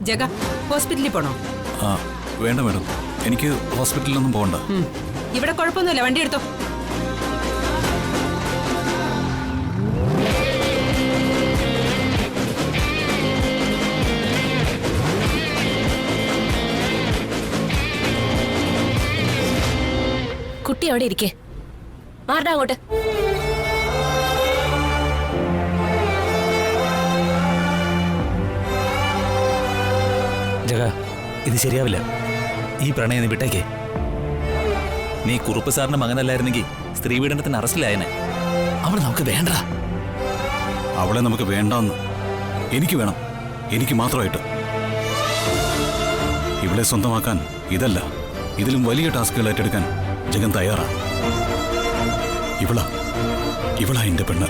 ജഗ, ഹോസ്പിറ്റലിൽ പോണോ? ആ വേണ്ട മേഡം, എനിക്ക് ഹോസ്പിറ്റലിലൊന്നും പോകണ്ട. ഇവിടെ കുഴപ്പമൊന്നുമില്ല, വണ്ടി എടുത്തോ. കുട്ടി അവിടെ ഇരിക്കേ, മാറടാ അങ്ങോട്ട്. ജഗ, ഇത് ശരിയാവില്ല. ഈ പ്രണയം നീ വിട്ടേക്കേ. നീ കുറുപ്പ് സാറിന്റെ മകനല്ലായിരുന്നെങ്കിൽ സ്ത്രീ പീഡനത്തിന് അറസ്റ്റിലായനെ. അവളെ നമുക്ക് വേണ്ട. അവളെ നമുക്ക് വേണ്ടെന്ന്. എനിക്ക് വേണം, എനിക്ക് മാത്രമായിട്ട്. ഇവിടെ സ്വന്തമാക്കാൻ ഇതല്ല, ഇതിലും വലിയ ടാസ്കുകൾ ഏറ്റെടുക്കാൻ ജഗൻ തയ്യാറാണ്. ഇവളാ എന്റെ പെണ്ണ്.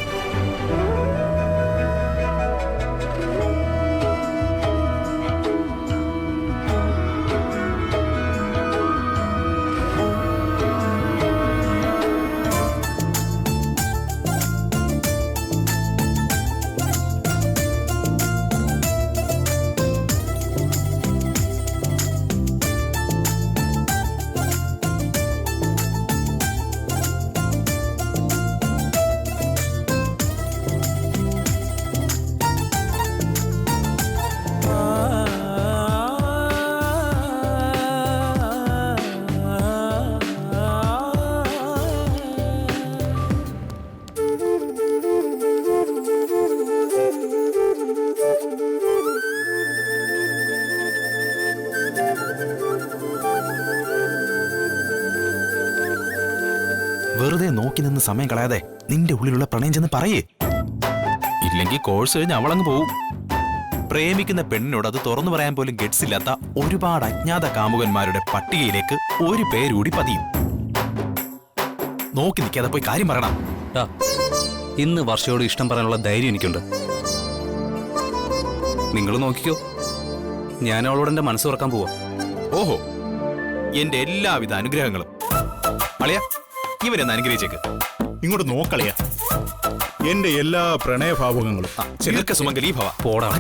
വെറുതെ നോക്കി നിന്ന് സമയം കളയാതെ നിന്റെ ഉള്ളിലുള്ള പ്രണയം ചെന്ന് പറയേ. ഇല്ലെങ്കിൽ കോഴ്സ് കഴിഞ്ഞ് അവളങ്ങ് പോവും. പ്രേമിക്കുന്ന പെണ്ണിനോട് അത് തുറന്നു പറയാൻ പോലും ഗെറ്റ്സ് ഇല്ലാത്ത ഒരുപാട് അജ്ഞാത കാമുകന്മാരുടെ പട്ടികയിലേക്ക് ഒരു പേരൂടി പതിയും. നോക്കി നിൽക്കാതെ പോയി കാര്യം പറയണം. ഇന്ന് വർഷയോട് ഇഷ്ടം പറയാനുള്ള ധൈര്യം എനിക്കുണ്ട്. നിങ്ങൾ നോക്കിക്കോ, ഞാൻ അവളോട് എന്റെ മനസ്സ് തുറക്കാൻ പോവാ. ഓഹോ, എന്റെ എല്ലാവിധ അനുഗ്രഹങ്ങളും. അളിയ, ഇവരെന്ന് അനുഗ്രഹിച്ചേക്ക്. ഇങ്ങോട്ട് നോക്കളിയ, എന്റെ എല്ലാ പ്രണയഭാവുകങ്ങളും. ചിലർക്ക് സുമംഗലി ഭവ. പോടാ.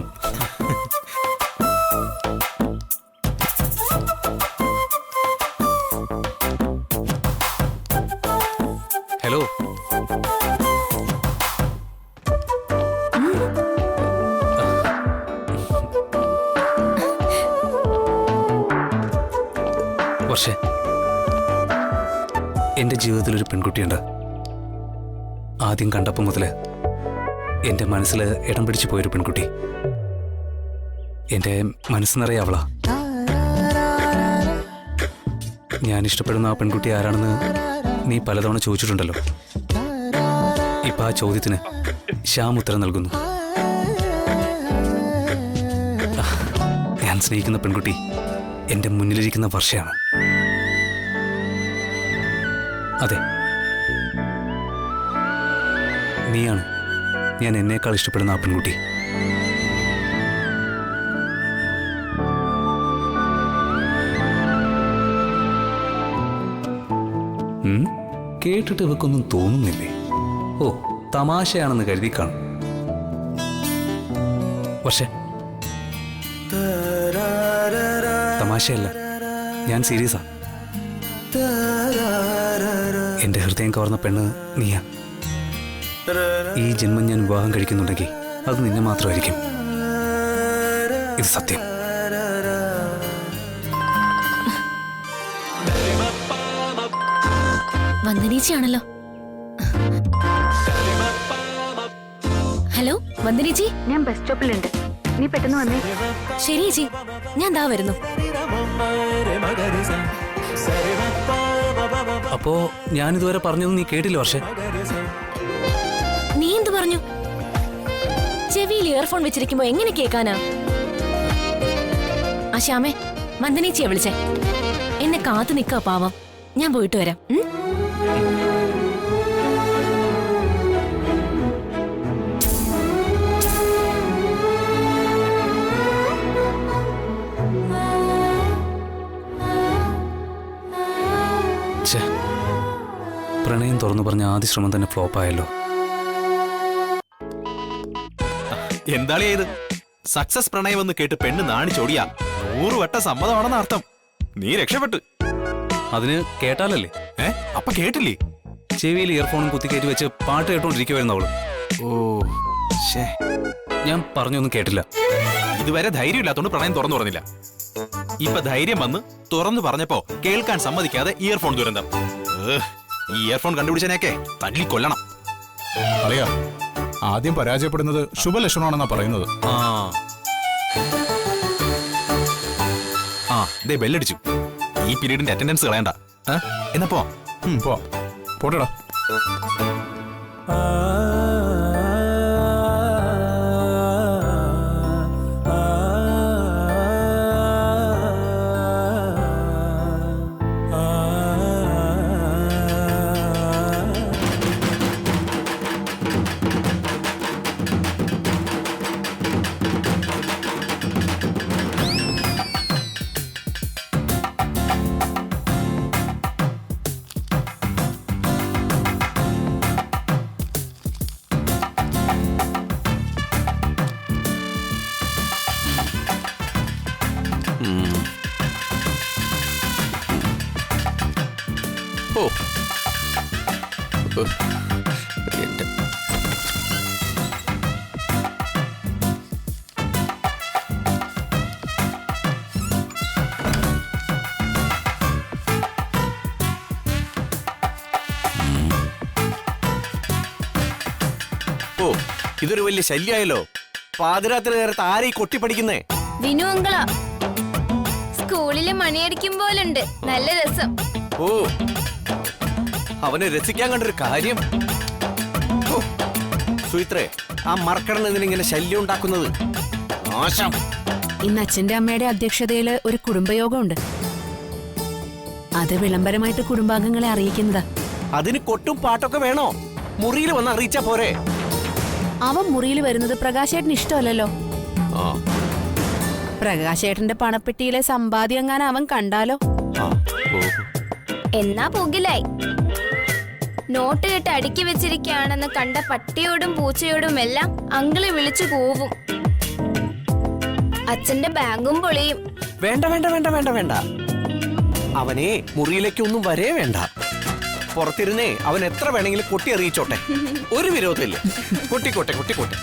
ഹലോ, വർഷേ, എന്റെ ജീവിതത്തിൽ ഒരു പെൺകുട്ടിയുണ്ട്. ആദ്യം കണ്ടപ്പോൾ മുതല് എന്റെ മനസ്സിൽ ഇടം പിടിച്ചു പോയൊരു പെൺകുട്ടി. എന്റെ മനസ്സ് നിറയെ അവളാ. ഞാൻ ഇഷ്ടപ്പെടുന്ന ആ പെൺകുട്ടി ആരാണെന്ന് നീ പലതവണ ചോദിച്ചിട്ടുണ്ടല്ലോ. ഇപ്പൊ ആ ചോദ്യത്തിന് ശ്യാം ഉത്തരം നൽകുന്നു. ഞാൻ സ്നേഹിക്കുന്ന പെൺകുട്ടി എന്റെ മുന്നിലിരിക്കുന്ന വർഷയാണ്. അതെ, നീയാണ് ഞാൻ എന്നേക്കാൾ ഇഷ്ടപ്പെടുന്ന ആ പെൺകുട്ടി. കേട്ടിട്ട് ഇവക്കൊന്നും തോന്നുന്നില്ലേ? ഓ, തമാശയാണെന്ന് കരുതി കാണും. പക്ഷേ തമാശയല്ല, ഞാൻ സീരിയസാ. എന്റെ ഹൃദയം കവർന്ന പെണ്ണ് നീയാ. ഈ ജന്മം ഞാൻ വിവാഹം കഴിക്കുന്നുണ്ടെങ്കിൽ അത് നിന്നെ മാത്രമായിരിക്കും. ഇത് സത്യം. വന്ദനേച്ചിയാണല്ലോ. ഹലോ വന്ദനേച്ചി, ഞാൻ ബസ് സ്റ്റോപ്പിലുണ്ട്, നീ പെട്ടെന്ന് വന്നേ. ശരി ചേച്ചി, ഞാൻ ദാ വരുന്നു. അപ്പോ ഞാനിതുവരെ പറഞ്ഞൊന്നും നീ കേട്ടില്ല വർഷേ? നീ എന്ത് പറഞ്ഞു? ചെവിയിൽ ഇയർഫോൺ വെച്ചിരിക്കുമ്പോ എങ്ങനെ കേൾക്കാനാ? ആ ശ്യാമേ, വന്ദനേച്ചിയെ വിളിച്ചേ. എന്നെ കാത്തു നിൽക്കാ പാവം. ഞാൻ പോയിട്ട് വരാം. പ്രണയം തുറന്നു പറഞ്ഞ ആദ്യ ശ്രമം തന്നെ ഫ്ലോപ്പായല്ലോ. എന്താളിയാ ഇത്? സക്സസ് പ്രണയമെന്ന് കേട്ട് പെണ്ണ് നാണിച്ചോടിയാ 100 വട്ടം സമ്മതമാണെന്ന് അർത്ഥം. നീ രക്ഷപ്പെട്ടു. അതിന് കേട്ടാലല്ലേ? അപ്പൊ കേട്ടില്ലേ? ചെവിയിൽ ഇയർഫോണും കുത്തിക്കയറ്റി വെച്ച് പാട്ട് കേട്ടോണ്ടിരിക്കുവായിരുന്നു അവള്. ഓ ശേ, ഞാൻ പറഞ്ഞൊന്നും കേട്ടില്ല. ഇതുവരെ ധൈര്യമില്ലാത്തോണ്ട് പ്രണയം തുറന്നു പറഞ്ഞില്ല. ഇപ്പൊ ധൈര്യം വന്ന് തുറന്നു പറഞ്ഞപ്പോ കേൾക്കാൻ സമ്മതിക്കാതെ ഇയർഫോൺ ദുരന്തം. ഈ ഇയർഫോൺ കണ്ടുപിടിച്ചതിനെയൊക്കെ തല്ലിക്കൊല്ലണം. അറിയാ, ആദ്യം പരാജയപ്പെടുന്നത് ശുഭലക്ഷണമാണെന്നാ പറയുന്നത്. ദേ ബെല്ലടിച്ചു. ഈ പീരീഡിന്റെ അറ്റൻഡൻസ് കളയണ്ട. എന്നപ്പോ പോട്ടെടാ. ഇതൊരു വലിയ ശല്യായല്ലോ. പാതിരാത്രി നേരത്ത് ആരെയും കൊട്ടിപ്പടിക്കുന്നേ? വിനു അങ്കളാ. സ്കൂളില് മണിയടിക്കും പോലുണ്ട്. നല്ല രസം. ഓ, അവനെ രസിക്കാൻ കണ്ടൊരു കാര്യം. സുയിത്രേ, ആ മറക്കടൻ എന്തിനിങ്ങനെ ശല്യം ഉണ്ടാക്കുന്നത്? നാശം. ഇന്ന് അച്ഛന്റെ അമ്മയുടെ അധ്യക്ഷതയിൽ ഒരു കുടുംബയോഗമുണ്ട്. അത് വിളംബരമായിട്ട് കുടുംബാംഗങ്ങളെ അറിയിക്കുന്നതാ. അതിന് കൊട്ടും പാട്ടൊക്കെ വേണോ? മുറിയിൽ വന്ന് അറിയിച്ചാ പോരെ? അവൻ മുറിയിൽ വരുന്നത് പ്രകാശേട്ടന് ഇഷ്ടമല്ലല്ലോ. പ്രകാശേട്ടന്റെ പണപ്പെട്ടിയിലെ സമ്പാദ്യം എങ്ങാനും അവൻ കണ്ടാലോ? എന്നാ പുകിലായി. നോട്ട് കെട്ട് അടുക്കി വെച്ചിരിക്കുകയാണെന്ന് കണ്ട പട്ടിയോടും പൂച്ചയോടും എല്ലാം അങ്കിള് വിളിച്ചു പോവും. അച്ഛന്റെ ബാഗും പൊളിയും. വേണ്ട വേണ്ട വേണ്ട വേണ്ട വേണ്ട. അവനെ മുറിയിലേക്കൊന്നും വരേ വേണ്ട. പുറത്തിരുന്നേ അവൻ എത്ര വേണമെങ്കിലും കൊട്ടി അറിയിച്ചോട്ടെ. ഒരു വിരോധമില്ല. കൊട്ടിക്കോട്ടെ കൊട്ടിക്കോട്ടെ.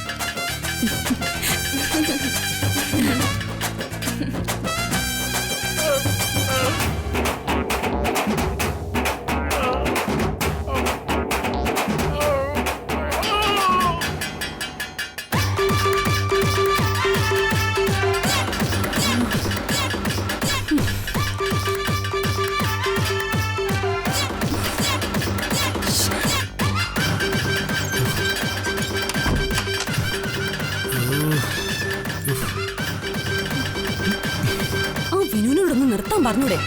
വിനുവിനോടൊന്ന് നിർത്താൻ പറഞ്ഞൂടെ?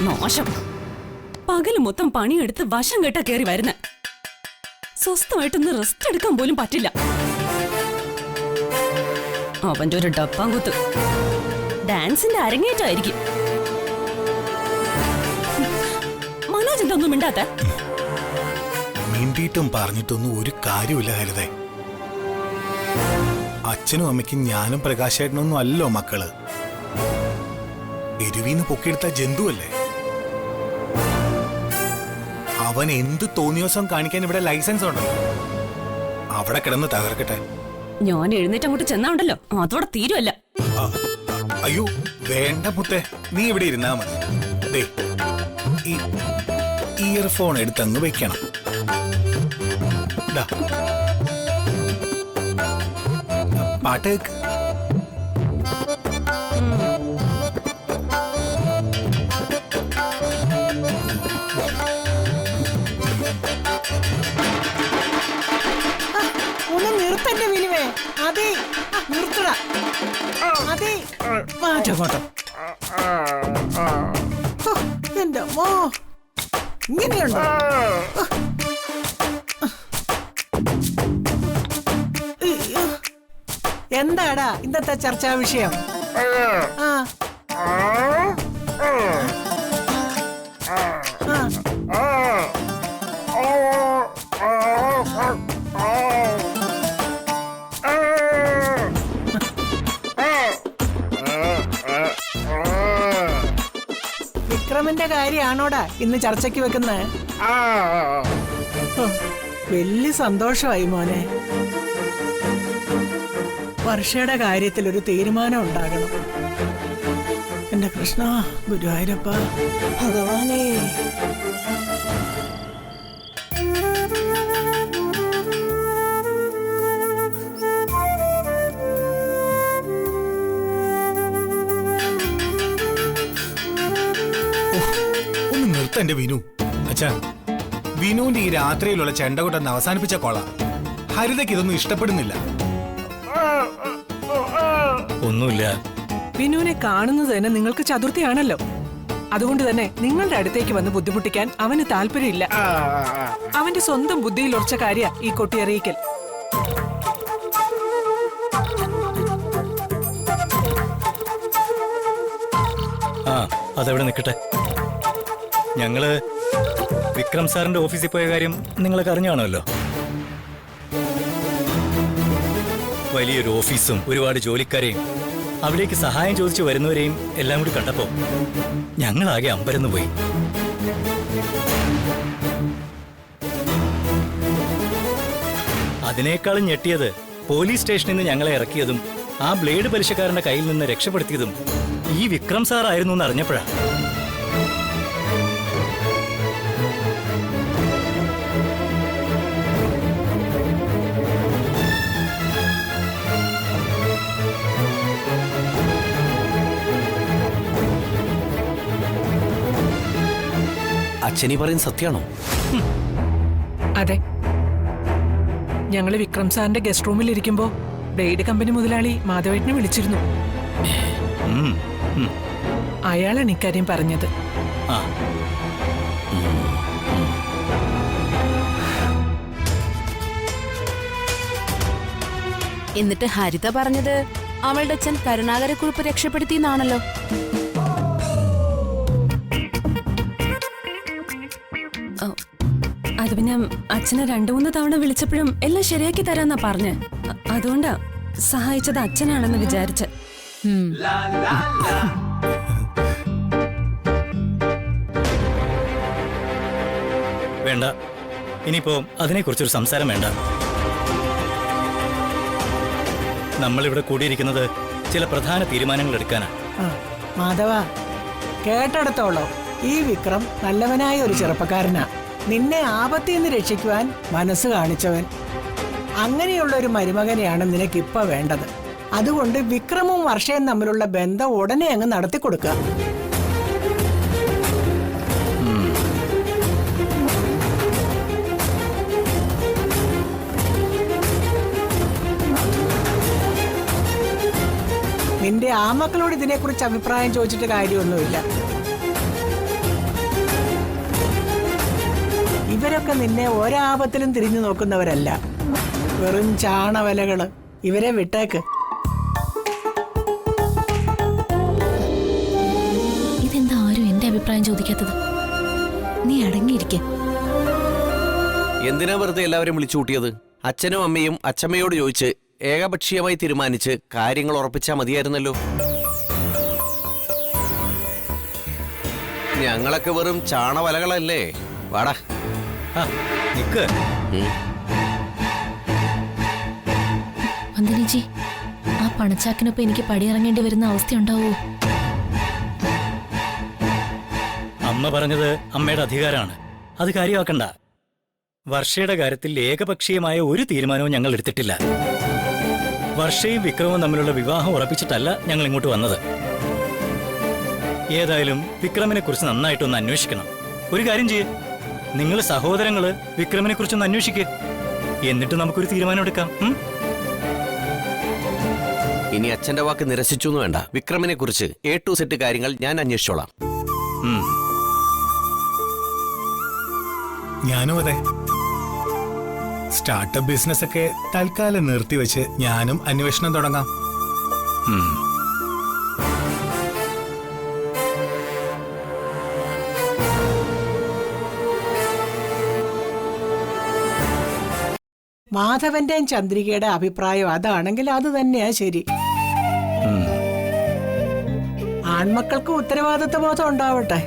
മോശം. പകല് മൊത്തം പണിയെടുത്ത് വശം കെട്ടാ കയറി വരുന്ന. സ്വസ്ഥമായിട്ടൊന്ന് റെസ്റ്റ് എടുക്കാൻ പോലും പറ്റില്ല. അവന്റെ ഒരു ഡപ്പാങ്കുത്ത് ഡാൻസിന്റെ അരങ്ങേറ്റായിരിക്കും. മനോജ് എന്തൊന്നും മിണ്ടാത്ത? മിണ്ടിയിട്ടും പറഞ്ഞിട്ടൊന്നും ഒരു കാര്യമില്ല ഹരിതേ. അച്ഛനും അമ്മയ്ക്കും ഞാനും പ്രകാശേട്ടനൊന്നും അല്ലല്ലോ മക്കള്. എരുവീന്ന് പൊക്കിയെടുത്ത ജന്തുവല്ലേ. അവൻ എന്ത് തോന്നിയോസം കാണിക്കാൻ ഇവിടെ ലൈസൻസ് ഉണ്ടല്ലോ. അവിടെ കിടന്ന് തകർക്കട്ടെ. ഞാൻ എഴുന്നേറ്റ് അങ്ങോട്ട് ചെന്നാണ്ടല്ലോ അതോടെ തീരുമല്ല. അയ്യോ വേണ്ട മുത്തേ, നീ ഇവിടെ ഇരുന്നാ മതി. ദേ ഈ ഇയർഫോൺ എടുത്തങ്ങ് വെക്കണം. പാട്ട് കേക്ക്. ഒന്ന് നിർത്തന്നെ വിനുവേ. അതെ, നിർത്തട. അതെ, മാറ്റം. എന്റെ മോ, ഇങ്ങനെയുണ്ടോ? എന്താടാ ഇന്നത്തെ ചർച്ചാ വിഷയം? വിക്രമിന്റെ കാര്യമാണോടാ ഇന്ന് ചർച്ചയ്ക്ക് വെക്കുന്നത്? വലിയ സന്തോഷമായി മോനെ. വർഷയുടെ കാര്യത്തിൽ ഒരു തീരുമാനം ഉണ്ടാകണം. എന്റെ കൃഷ്ണ, ഗുരുവായൂരപ്പ, ഭഗവാനേ. ഒന്ന് നിർത്ത എന്റെ വിനു. അച്ഛാ, വിനുവിന്റെ ഈ രാത്രിയിലുള്ള ചെണ്ടകൊട്ടെന്ന് അവസാനിപ്പിച്ച കൊള. ഹരിതയ്ക്ക് ഇതൊന്നും ഇഷ്ടപ്പെടുന്നില്ല. ഒന്നുമില്ല. വിനുവിനെ കാണുന്നത് തന്നെ നിങ്ങൾക്ക് ചതുർത്ഥിയാണല്ലോ. അതുകൊണ്ട് തന്നെ നിങ്ങളുടെ അടുത്തേക്ക് വന്ന് ബുദ്ധിമുട്ടിക്കാൻ അവന് താല്പര്യമില്ല. അവന്റെ സ്വന്തം ബുദ്ധിയിൽ ഉറച്ച കാര്യ ഈ കൊട്ടിയറിയിക്കൽ. ആ, അതവിടെ നിൽക്കട്ടെ. ഞങ്ങള് വിക്രം സാറിന്റെ ഓഫീസിൽ പോയ കാര്യം നിങ്ങളൊക്കെ അറിഞ്ഞാണല്ലോ. വലിയൊരു ഓഫീസും ഒരുപാട് ജോലിക്കാരെയും അവിടേക്ക് സഹായം ചോദിച്ചു വരുന്നവരെയും എല്ലാം കൂടി കണ്ടപ്പോ ഞങ്ങളാകെ അമ്പരന്ന് പോയി. അതിനേക്കാളും ഞെട്ടിയത് പോലീസ് സ്റ്റേഷനിൽ നിന്ന് ഞങ്ങളെ ഇറക്കിയതും ആ ബ്ലേഡ് പലിശക്കാരന്റെ കയ്യിൽ നിന്ന് രക്ഷപ്പെടുത്തിയതും ഈ വിക്രം സാർ ആയിരുന്നു എന്ന് അറിഞ്ഞപ്പോഴാ. അച്ഛനീ പറയുന്നത് സത്യാണോ? അതെ, ഞങ്ങള് വിക്രം സാറിന്റെ ഗസ്റ്റ് റൂമിൽ ഇരിക്കുമ്പോ ബ്ലേഡ് കമ്പനി മുതലാളി മാധവേട്ടനെ വിളിച്ചിരുന്നു. അയാളാണ് ഇക്കാര്യം പറഞ്ഞത്. എന്നിട്ട് ഹരിത പറഞ്ഞത് അവളുടെ അച്ഛൻ കരുണാകരക്കുറിപ്പ് രക്ഷപ്പെടുത്തിയെന്നാണല്ലോ. അത് പിന്നെ അച്ഛനെ 2-3 തവണ വിളിച്ചപ്പോഴും എല്ലാം ശരിയാക്കി തരാന്നാ പറഞ്ഞ്. അതുകൊണ്ടാ സഹായിച്ചത് അച്ഛനാണെന്ന് വിചാരിച്ച്. വേണ്ട, ഇനിയിപ്പോ അതിനെക്കുറിച്ചൊരു സംസാരം വേണ്ട. നമ്മളിവിടെ കൂടിയിരിക്കുന്നത് ചില പ്രധാന തീരുമാനങ്ങൾ എടുക്കാനാണ്. മാധവ, കേട്ടെടുത്തോളൂ. ഈ വിക്രം നല്ലവനായ ഒരു ചെറുപ്പക്കാരനാ. നിന്നെ ആപത്തിൽ നിന്ന് രക്ഷിക്കുവാൻ മനസ്സ് കാണിച്ചവൻ. അങ്ങനെയുള്ള ഒരു മരുമകനെയാണ് നിനക്കിപ്പോ വേണ്ടത്. അതുകൊണ്ട് വിക്രമും വർഷയും തമ്മിലുള്ള ബന്ധം ഉടനെ അങ്ങ് നടത്തിക്കൊടുക്കുക. നിന്റെ ആമക്കളോട് ഇതിനെക്കുറിച്ച് അഭിപ്രായം ചോദിച്ചിട്ട് കാര്യമൊന്നുമില്ല. ഇവരൊക്കെ നിന്നെ ഒരാപത്തിലും തിരിഞ്ഞു നോക്കുന്നവരല്ല. വെറും ചാണവലകള്. ഇവരെ വിട്ടേക്ക്. ഇതെന്താ ആരും എന്റെ അഭിപ്രായം ചോദിക്കാത്തത്? നീ അടങ്ങിയിരിക്കെ. എന്തിനാ വെറുതെ എല്ലാവരും വിളിച്ചു കൂട്ടിയത്? അച്ഛനും അമ്മയും അച്ഛമ്മയോട് ചോദിച്ച് ഏകപക്ഷീയമായി തീരുമാനിച്ച് കാര്യങ്ങൾ ഉറപ്പിച്ചാ മതിയായിരുന്നല്ലോ. ഞങ്ങളൊക്കെ വെറും ചാണവലകളല്ലേ. വാടാ. നിക്ക്. വന്ദനിജി, ആ പണച്ചാക്കിനൊപ്പം എനിക്ക് പടിയിറങ്ങേണ്ടി വരുന്ന അവസ്ഥയുണ്ടാവോ? അമ്മ പറഞ്ഞത് അമ്മയുടെ അധികാരമാണ്, അത് കാര്യമാക്കണ്ട. വർഷയുടെ കാര്യത്തിൽ ഏകപക്ഷീയമായ ഒരു തീരുമാനവും ഞങ്ങൾ എടുത്തിട്ടില്ല. വർഷയും വിക്രമവും തമ്മിലുള്ള വിവാഹം ഉറപ്പിച്ചിട്ടല്ല ഞങ്ങൾ ഇങ്ങോട്ട് വന്നത്. ഏതായാലും വിക്രമിനെ കുറിച്ച് നന്നായിട്ടൊന്ന് അന്വേഷിക്കണം. ഒരു കാര്യം ചെയ്യേ, നിങ്ങൾ സഹോദരങ്ങള് വിക്രമിനെ കുറിച്ചൊന്ന് അന്വേഷിക്കേ, എന്നിട്ട് നമുക്കൊരു തീരുമാനം എടുക്കാം. ഇനി അച്ഛന്റെ വാക്ക് നിരസിച്ചു എന്ന് വേണ്ട. വിക്രമിനെ കുറിച്ച് A to Z കാര്യങ്ങൾ ഞാൻ അന്വേഷിച്ചോളാം. ഞാനും അതെ. സ്റ്റാർട്ടപ്പ് ബിസിനസ് ഒക്കെ തൽക്കാലം നിർത്തിവെച്ച് ഞാനും അന്വേഷണം തുടങ്ങാം. മാധവന്റെയും ചന്ദ്രികയുടെ അഭിപ്രായം അതാണെങ്കിൽ അത് തന്നെയാ ശരി. ആൺമക്കൾക്ക് ഉത്തരവാദിത്വ ബോധം ഉണ്ടാവട്ടെ.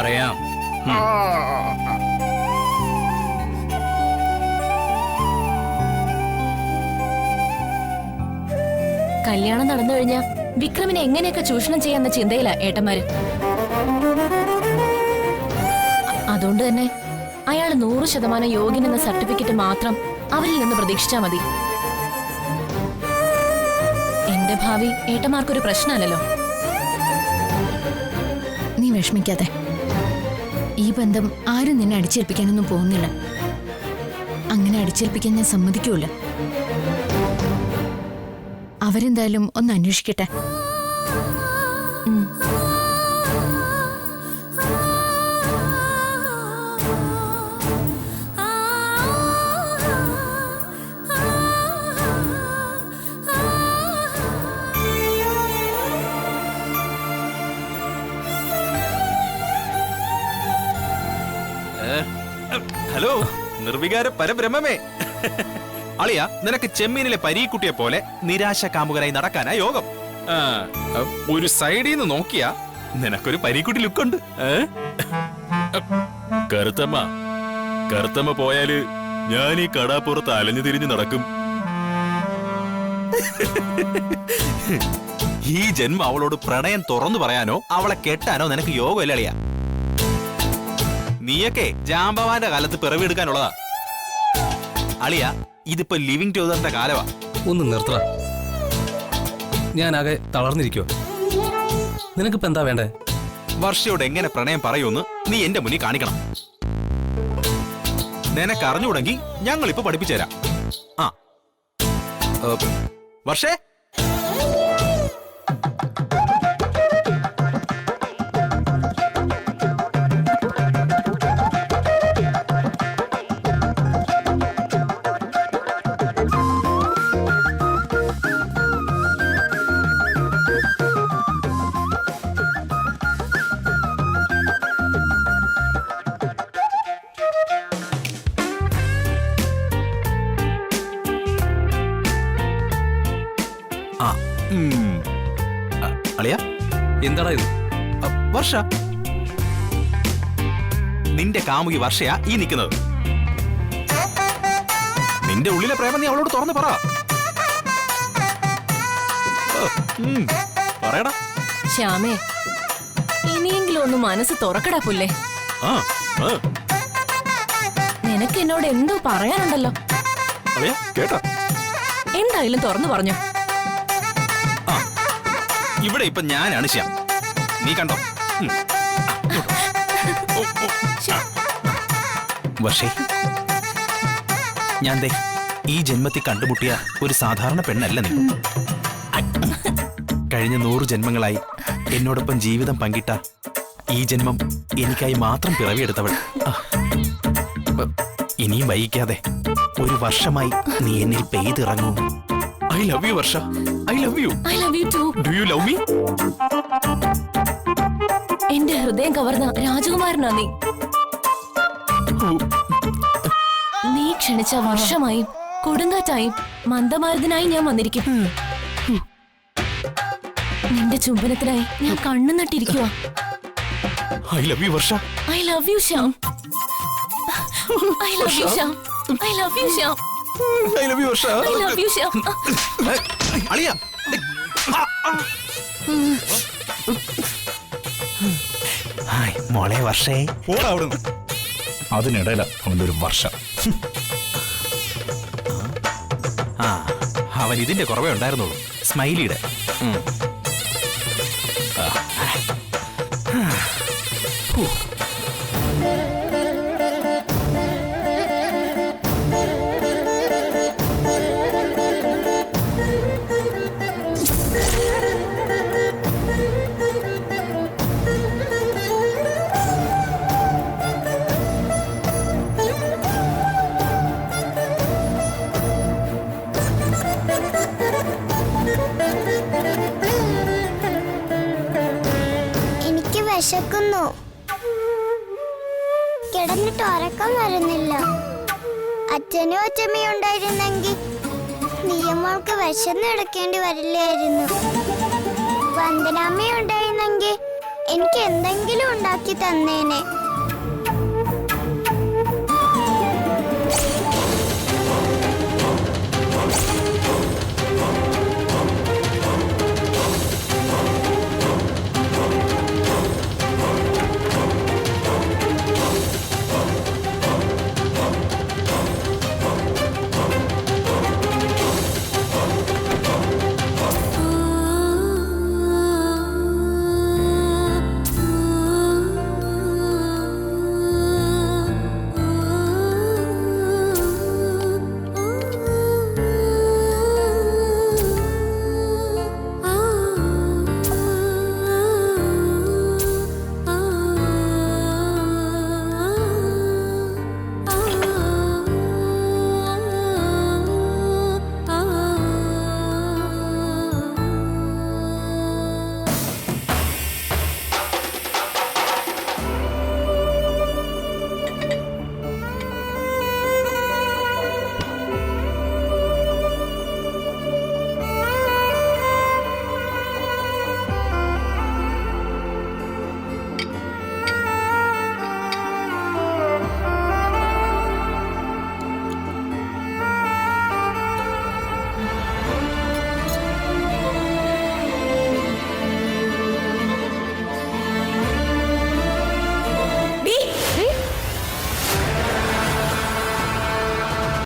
പറയാം. കല്യാണം നടന്നു കഴിഞ്ഞാ വിക്രമിനെ എങ്ങനെയൊക്കെ ചൂഷണം ചെയ്യാന്ന ചിന്തയിലാ ഏട്ടന്മാര്. അതുകൊണ്ട് തന്നെ അയാൾ 100% യോഗ്യനെന്ന സർട്ടിഫിക്കറ്റ് മാത്രം അവരിൽ നിന്ന് പ്രതീക്ഷിച്ചാ മതി. എന്റെ ഭാവി ഏട്ടന്മാർക്കൊരു പ്രശ്നമല്ലല്ലോ. നീ വിഷമിക്കാതെ. ഈ ബന്ധം ആരും നിന്നെ അടിച്ചേൽപ്പിക്കാനൊന്നും പോകുന്നില്ല. അങ്ങനെ അടിച്ചേൽപ്പിക്കാൻ ഞാൻ സമ്മതിക്കൂല. അവരെന്തായാലും ഒന്ന് അന്വേഷിക്കട്ടെ. ഹലോ നിർവികാര പരബ്രഹ്മമേ. അളിയ, നിനക്ക് ചെമ്മീനിലെ പരീക്കുട്ടിയെ പോലെ നിരാശ കാമുകനായി നടക്കാനാ യോഗം. ഒരു സൈഡിൽ നിന്ന് നോക്കിയാ നിനക്കൊരു പരീക്കുട്ടി ലുക്കുണ്ട്. കറുത്തമ്മ പോയാല് ഞാൻ ഈ കടാപ്പുറത്ത് അലഞ്ഞു തിരിഞ്ഞു നടക്കും. ഈ ജന്മം അവളോട് പ്രണയം തുറന്നു പറയാനോ അവളെ കെട്ടാനോ നിനക്ക് യോഗമല്ല അളിയ. നീയൊക്കെ ജാമ്പവാന്റെ കാലത്ത് പിറവിയെടുക്കാനുള്ളതാ അളിയ. ഇതിപ്പോ ലിവിംഗ് ടുഗദറിന്റെ കാലവാ. ഒന്ന് നിർത്തറ. ഞാനാകെ തളർന്നിരിക്കുവോ. നിനക്കിപ്പോ എന്താ വേണ്ടേ? വർഷയോട് എങ്ങനെ പ്രണയം പറയൂന്ന് നീ എന്റെ മുന്നിൽ കാണിക്കണം. നിനക്ക് അറിഞ്ഞുകൂടെങ്കിൽ ഞങ്ങൾ ഇപ്പൊ പഠിപ്പിച്ചുതരാം. ആ വർഷേ, അളിയ എന്താടാ ഇത്? വർഷ, നിന്റെ കാമുകി വർഷയാ ഈ നിൽക്കുന്നത്. നിന്റെ ഉള്ളിലെ പ്രേമം നീ അവളോട് തുറന്നു പറ. പറയടാ. ശ്യാമേ, ഇനിയെങ്കിലും ഒന്ന് മനസ്സ് തുറക്കടാ പുല്ലേ. നിനക്ക് എന്നോട് എന്തോ പറയാനുണ്ടല്ലോ. കേട്ടോ? എന്തായാലും തുറന്നു പറഞ്ഞു. ഇവിടെ ഇപ്പൊ ഞാനാണ് ശ്യാം, നീ കണ്ടോ? വർഷേ, ഞാൻ ദേ ഈ ജന്മത്തിൽ കണ്ടുമുട്ടിയ ഒരു സാധാരണ പെണ്ണല്ല നീ. കഴിഞ്ഞ 100 ജന്മങ്ങളായി എന്നോടൊപ്പം ജീവിതം പങ്കിട്ട ഈ ജന്മം എനിക്കായി മാത്രം പിറവിയെടുത്തവൾ. ഇനിയും വൈകിക്കാതെ 1 വർഷമായി നീ എന്നിൽ പെയ്തിറങ്ങൂ. I love you, Varsha. I love you. I love you too. Do you love me? എന്റെ ഹൃദയം കവർന്ന രാജകുമാരനാ നീ. നീ ക്ഷണിച്ച വർഷമായും കൊടുങ്കാറ്റായും മന്ദമാരുതനായി ഞാൻ വന്നിരിക്കും. നിന്റെ ചുംബനത്തിനായി ഞാൻ കണ്ണു നട്ടിരിക്കുവാ. I love you, Varsha. I love you, Shyam. I love you, Shyam. I love you, Shyam. I love you, Varsha. I love you, Shyam. അളിയ, മോളെ വർഷേ. അതിനിടയില അവന്റെ ഒരു വർഷം. അവൻ ഇതിന്റെ കുറവേ ഉണ്ടായിരുന്നുള്ളൂ, സ്മൈലിയുടെ. എനിക്ക് വിശക്കുന്നു, കിടന്നിട്ട് ഉറക്കം വരുന്നില്ല. അച്ഛനും അച്ഛമ്മയും ഉണ്ടായിരുന്നെങ്കിൽ നീയമ്മൾക്ക് വിശന്ന് എടുക്കേണ്ടി വരില്ലായിരുന്നു. വന്ദനാമ്മ ഉണ്ടായിരുന്നെങ്കിൽ എനിക്ക് എന്തെങ്കിലും ഉണ്ടാക്കി തന്നേനെ.